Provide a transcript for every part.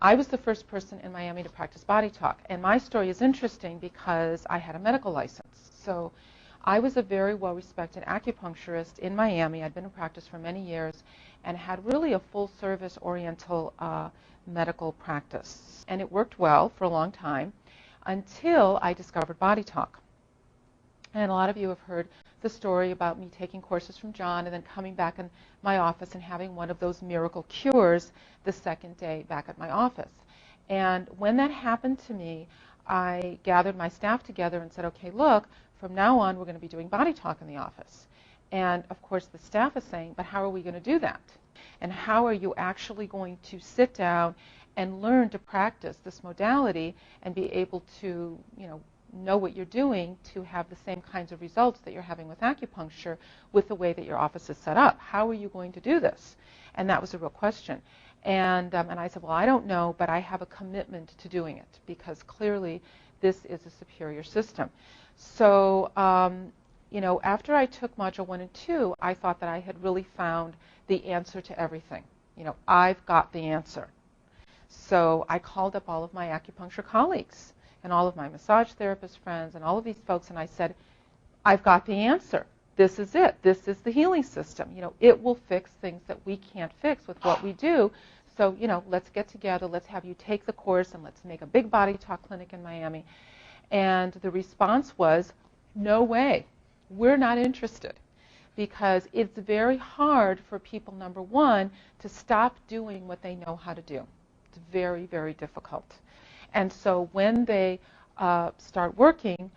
I was the first person in Miami to practice Body Talk, and my story is interesting because I had a medical license. So I was a very well-respected acupuncturist in Miami. I'd been in practice for many years and had really a full-service oriental medical practice. And it worked well for a long time until I discovered Body Talk. And a lot of you have heard the story about me taking courses from John and then coming back in my office and having one of those miracle cures the second day back at my office. And when that happened to me, I gathered my staff together and said, okay, look, from now on we're going to be doing Body Talk in the office. And of course the staff is saying, but how are we going to do that? And how are you actually going to sit down and learn to practice this modality and be able to, know what you're doing to have the same kinds of results that you're having with acupuncture with the way that your office is set up? How are you going to do this? And that was a real question. And I said, well, I don't know, but I have a commitment to doing it because clearly this is a superior system. So, after I took Module 1 and 2, I thought that I had really found the answer to everything. I've got the answer. So I called up all of my acupuncture colleagues and all of my massage therapist friends and all of these folks, and I said, I've got the answer. This is it. This is the healing system. It will fix things that we can't fix with what we do. So, let's get together. Let's have you take the course, and let's make a big Body Talk clinic in Miami. And the response was, no way. We're not interested. Because it's very hard for people, number one, to stop doing what they know how to do. It's very, very difficult. And so when they start working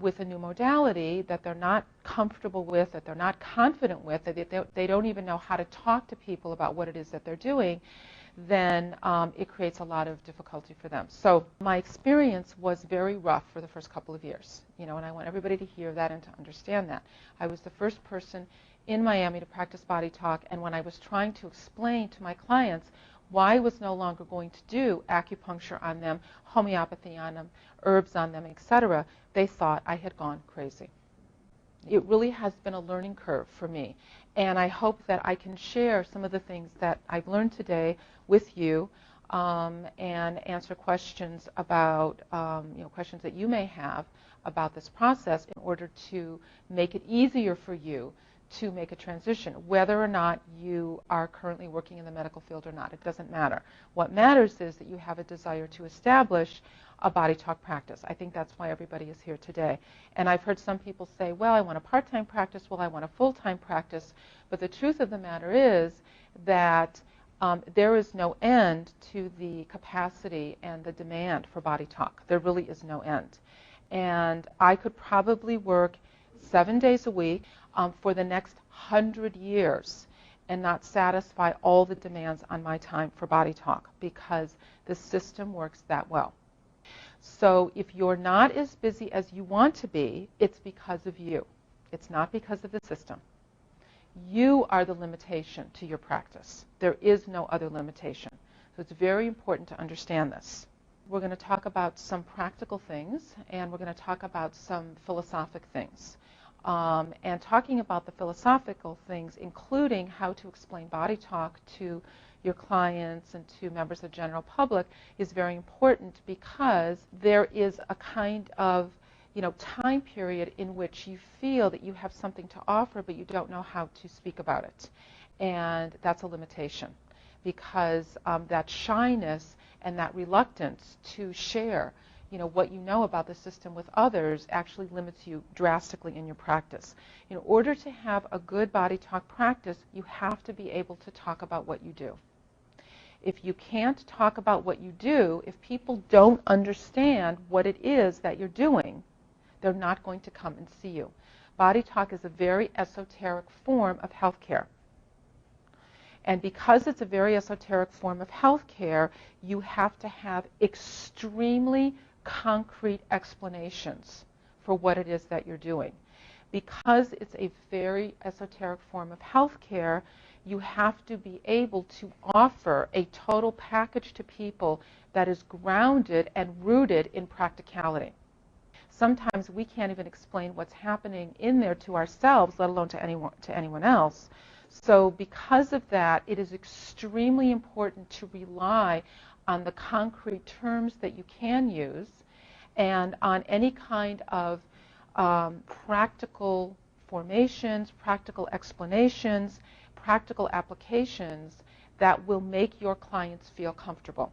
with a new modality that they're not comfortable with, that they're not confident with, that they don't even know how to talk to people about what it is that they're doing, then it creates a lot of difficulty for them. So my experience was very rough for the first couple of years, and I want everybody to hear that and to understand that. I was the first person in Miami to practice Body Talk, and when I was trying to explain to my clients why I was no longer going to do acupuncture on them, homeopathy on them, herbs on them, etc., they thought I had gone crazy. It really has been a learning curve for me, and I hope that I can share some of the things that I've learned today with you and answer questions about questions that you may have about this process in order to make it easier for you to make a transition, whether or not you are currently working in the medical field or not. It doesn't matter. What matters is that you have a desire to establish a Body Talk practice. I think that's why everybody is here today. And I've heard some people say, well, I want a part-time practice, well, I want a full-time practice. But the truth of the matter is that there is no end to the capacity and the demand for Body Talk. There really is no end. And I could probably work 7 days a week for the next 100 years and not satisfy all the demands on my time for Body Talk because the system works that well. So if you're not as busy as you want to be, it's because of you. It's not because of the system. You are the limitation to your practice. There is no other limitation. So it's very important to understand this. We're going to talk about some practical things, and we're going to talk about some philosophic things. And talking about the philosophical things, including how to explain Body Talk to your clients and to members of the general public, is very important because there is a kind of time period in which you feel that you have something to offer, but you don't know how to speak about it. And that's a limitation because that shyness and that reluctance to share what you know about the system with others actually limits you drastically in your practice. In order to have a good Body Talk practice, you have to be able to talk about what you do. If you can't talk about what you do, if people don't understand what it is that you're doing, they're not going to come and see you. Body Talk is a very esoteric form of healthcare. And because it's a very esoteric form of healthcare, you have to have extremely concrete explanations for what it is that you're doing. Because it's a very esoteric form of healthcare, you have to be able to offer a total package to people that is grounded and rooted in practicality. Sometimes we can't even explain what's happening in there to ourselves, let alone to anyone else. So because of that, it is extremely important to rely on the concrete terms that you can use, and on any kind of practical formations, practical explanations, practical applications that will make your clients feel comfortable.